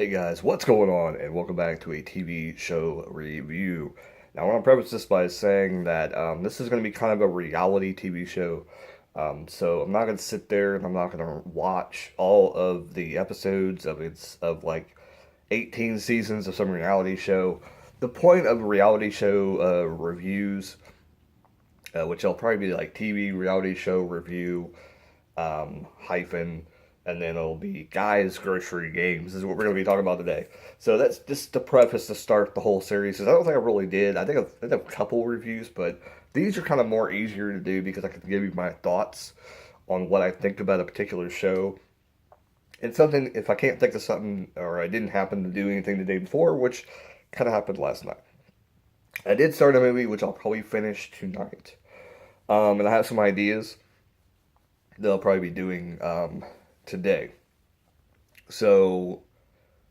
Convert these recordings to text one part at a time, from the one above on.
Hey guys, what's going on? And welcome back to a TV show review. Now, I want to preface this by saying that this is going to be kind of a reality TV show. So I'm not going to sit there and I'm not going to watch all of the episodes of like 18 seasons of some reality show. The point of reality show reviews, which will probably be like TV reality show review hyphen, and then it'll be Guys Grocery Games is what we're going to be talking about today. So that's just the preface to start the whole series. Because I don't think I really did. I think I did a couple reviews, but these are kind of more easier to do because I can give you my thoughts on what I think about a particular show. And something, if I can't think of something or I didn't happen to do anything the day before, which kind of happened last night. I did start a movie which I'll probably finish tonight. And I have some ideas that I'll probably be doing today. So,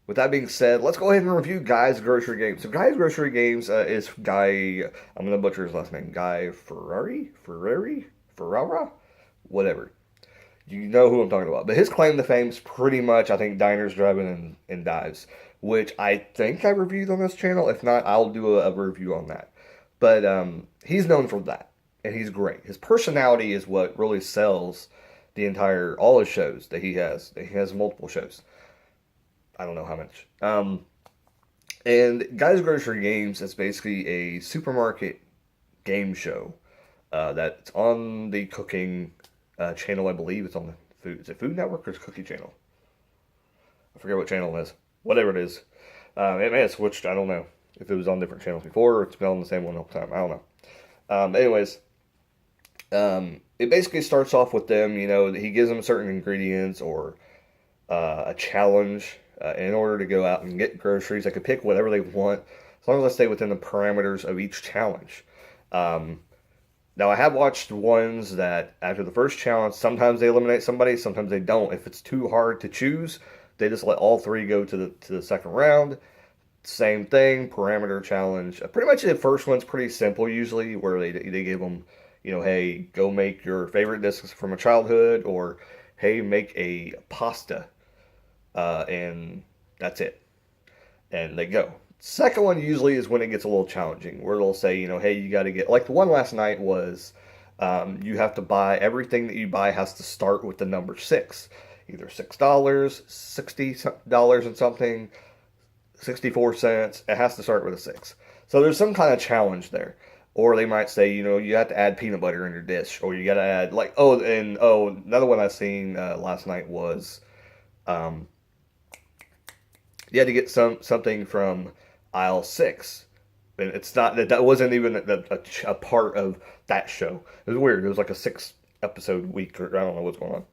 with that being said, let's go ahead and review Guy's Grocery Games. So, Guy's Grocery Games is Guy, I'm going to butcher his last name, Guy Ferrara? Whatever. You know who I'm talking about. But his claim to fame is pretty much, I think, diners, driving, and dives, which I think I reviewed on this channel. If not, I'll do a review on that. But he's known for that, and he's great. His personality is what really sells all his shows that he has. He has multiple shows. I don't know how much. And Guys Grocery Games is basically a supermarket game show that's on the cooking channel. I believe it's on the food. Is it Food Network or is it Cookie Channel? I forget what channel it is. Whatever it is. It may have switched. I don't know if it was on different channels before or it's been on the same one all the time. I don't know. Anyways, it basically starts off with them, he gives them certain ingredients or a challenge in order to go out and get groceries. They can pick whatever they want as long as they stay within the parameters of each challenge. Now, I have watched ones that after the first challenge, sometimes they eliminate somebody, sometimes they don't. If it's too hard to choose, they just let all three go to the second round. Same thing, parameter challenge. Pretty much the first one's pretty simple usually, where they give them, hey, go make your favorite dishes from a childhood, or hey, make a pasta, and that's it. And they go. Second one usually is when it gets a little challenging, where they'll say, hey, you got to get, like the one last night was, you have to buy, everything that you buy has to start with the number six. Either $6, $60 and something, 64 cents. It has to start with a six. So there's some kind of challenge there. Or they might say, you have to add peanut butter in your dish, or you got to add another one I seen last night was, you had to get something from aisle six, and it's not that wasn't even a part of that show. It was weird. It was like a 6 episode week, or I don't know what's going on,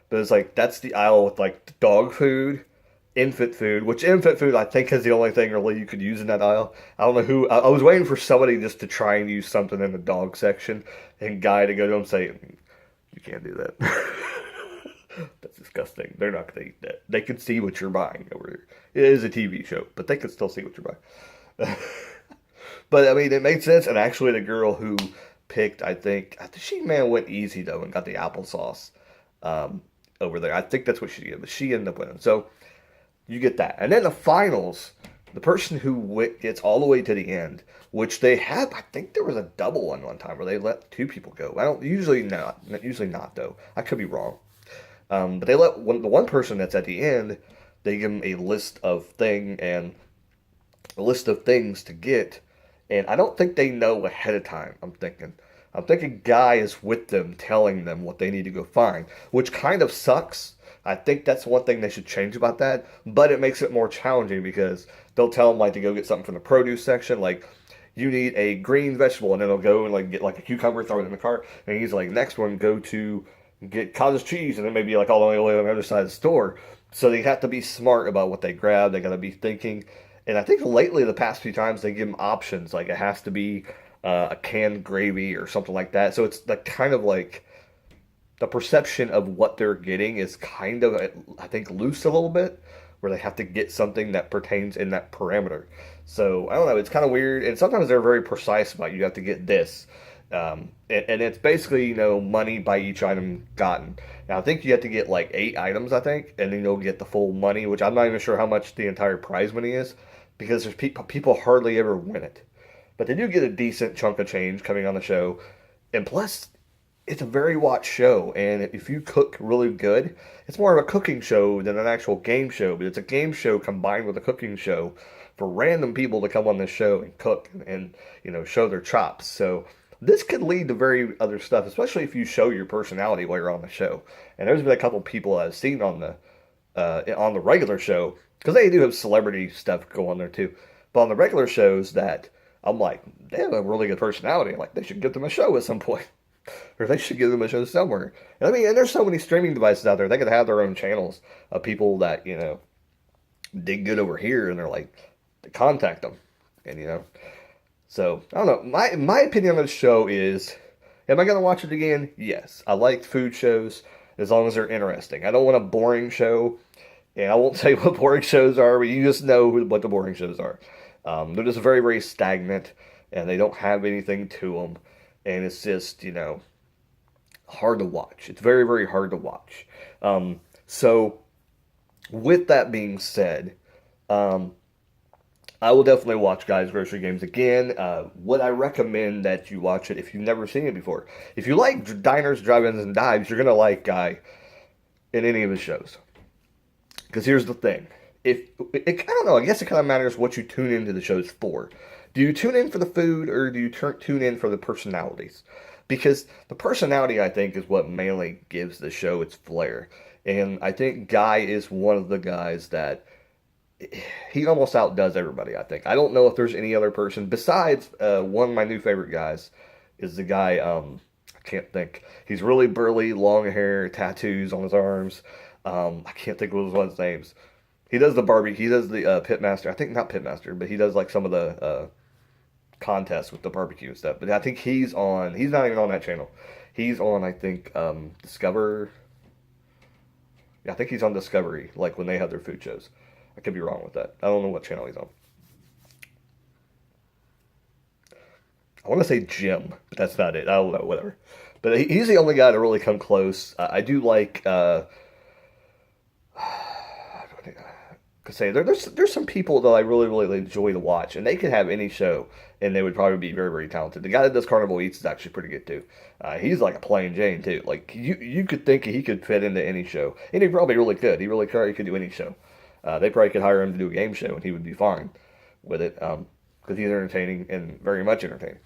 but it's like that's the aisle with like dog food, infant food, which infant food I think is the only thing really you could use in that aisle. I don't know who. I was waiting for somebody just to try and use something in the dog section, and Guy to go to him and say, "You can't do that. That's disgusting. They're not going to eat that. They can see what you're buying over here. It is a TV show, but they can still see what you're buying." But I mean, it made sense. And actually, the girl who picked, I think she went easy though and got the applesauce over there. I think that's what she did, but she ended up winning. So you get that. And then the finals, the person who gets all the way to the end, which they have, I think there was a double one time where they let two people go. I don't usually not though. I could be wrong. But they let the one person that's at the end, they give them a list of things to get, and I don't think they know ahead of time. I'm thinking Guy is with them, telling them what they need to go find, which kind of sucks. I think that's one thing they should change about that, but it makes it more challenging because they'll tell them like to go get something from the produce section, like you need a green vegetable, and then they'll go and like get like a cucumber, throw it in the cart, and he's like, next one, go to get cottage cheese, and then maybe like all the way on the other side of the store. So they have to be smart about what they grab. They got to be thinking. And I think lately, the past few times, they give them options. Like it has to be a canned gravy or something like that. So it's like kind of like the perception of what they're getting is kind of, I think, loose a little bit, where they have to get something that pertains in that parameter. So I don't know. It's kind of weird. And sometimes they're very precise about you have to get this. And it's basically, money by each item gotten. Now, I think you have to get like 8 items, I think, and then you'll get the full money, which I'm not even sure how much the entire prize money is, because there's people hardly ever win it. But they do get a decent chunk of change coming on the show. And plus, it's a very watched show. And if you cook really good, it's more of a cooking show than an actual game show. But it's a game show combined with a cooking show for random people to come on this show and cook and show their chops. So this could lead to very other stuff, especially if you show your personality while you're on the show. And there's been a couple people I've seen on the regular show, because they do have celebrity stuff go on there too. But on the regular shows, that I'm like, they have a really good personality. Like, they should give them a show at some point, or they should give them a show somewhere. And I mean, and there's so many streaming devices out there. They could have their own channels of people that did good over here, and they're like, to contact them, and So I don't know. My opinion on the show is, am I gonna watch it again? Yes. I like food shows as long as they're interesting. I don't want a boring show, and I won't say what boring shows are, but you just know what the boring shows are. They're just very, very stagnant, and they don't have anything to them, and it's just hard to watch. It's very, very hard to watch. So with that being said, I will definitely watch Guy's Grocery Games again. Would I recommend that you watch it if you've never seen it before? If you like diners, drive-ins, and dives, you're gonna like Guy in any of his shows. Because here's the thing: I don't know. I guess it kind of matters what you tune into the shows for. Do you tune in for the food, or do you tune in for the personalities? Because the personality, I think, is what mainly gives the show its flair. And I think Guy is one of the guys that he almost outdoes everybody, I think. I don't know if there's any other person besides one of my new favorite guys is the guy, I can't think. He's really burly, long hair, tattoos on his arms. I can't think of his names. He does the barbecue. He does the pitmaster. I think not pitmaster, but he does like some of the contests with the barbecue and stuff. But I think he's on. He's not even on that channel. He's on, I think, Discover. Yeah, I think he's on Discovery, like when they have their food shows. I could be wrong with that. I don't know what channel he's on. I want to say Jim, but that's not it. I don't know, whatever. But he's the only guy to really come close. I do like. Could say there's some people that I really really enjoy to watch, and they could have any show, and they would probably be very very talented. The guy that does Carnival Eats is actually pretty good too. He's like a plain Jane too. Like you could think he could fit into any show, and he probably really could. He really could do any show. They probably could hire him to do a game show, and he would be fine with it because he's entertaining and very much entertaining.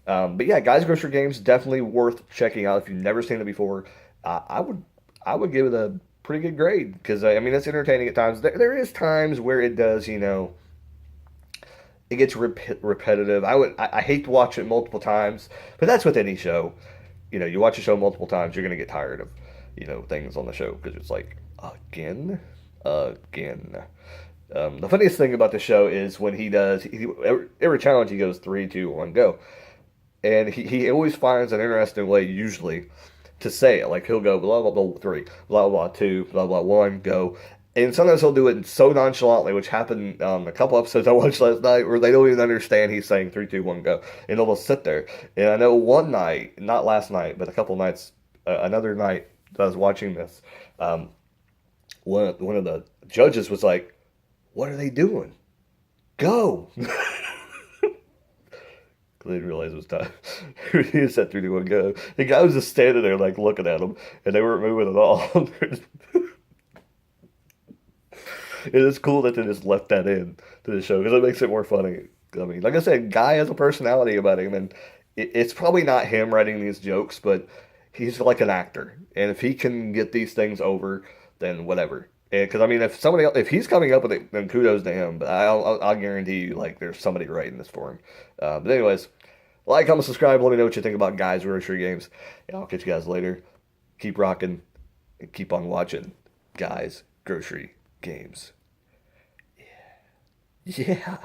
But yeah, Guys Grocery Games definitely worth checking out if you've never seen it before. I would give it a pretty good grade because I mean it's entertaining at times. There is times where it does it gets repetitive. I hate to watch it multiple times, but that's with any show. You watch a show multiple times, you're gonna get tired of things on the show because it's like again. The funniest thing about the show is when he does every challenge he goes 3, 2, 1, go, and he always finds an interesting way usually to say it. Like he'll go blah blah blah 3, blah blah 2, blah blah 1, go. And sometimes he'll do it so nonchalantly, which happened a couple episodes I watched last night, where they don't even understand he's saying 3, 2, 1, go, and they'll just sit there. And I know one night, not last night, but a couple nights, another night that I was watching this, one of the judges was like, "What are they doing? Go!" They didn't realize it was time. He said 3, 2, 1, go. The guy was just standing there, like looking at him, and they weren't moving at all. It is cool that they just left that in to the show because it makes it more funny. I mean, like I said, Guy has a personality about him, and it's probably not him writing these jokes, but he's like an actor, and if he can get these things over, then whatever. Because I mean, if somebody else, if he's coming up with it, then kudos to him. But I'll guarantee you, like, there's somebody writing this for him. But anyways, like, comment, subscribe. Let me know what you think about Guys Grocery Games. And I'll catch you guys later. Keep rocking and keep on watching Guys Grocery Games. Yeah. Yeah.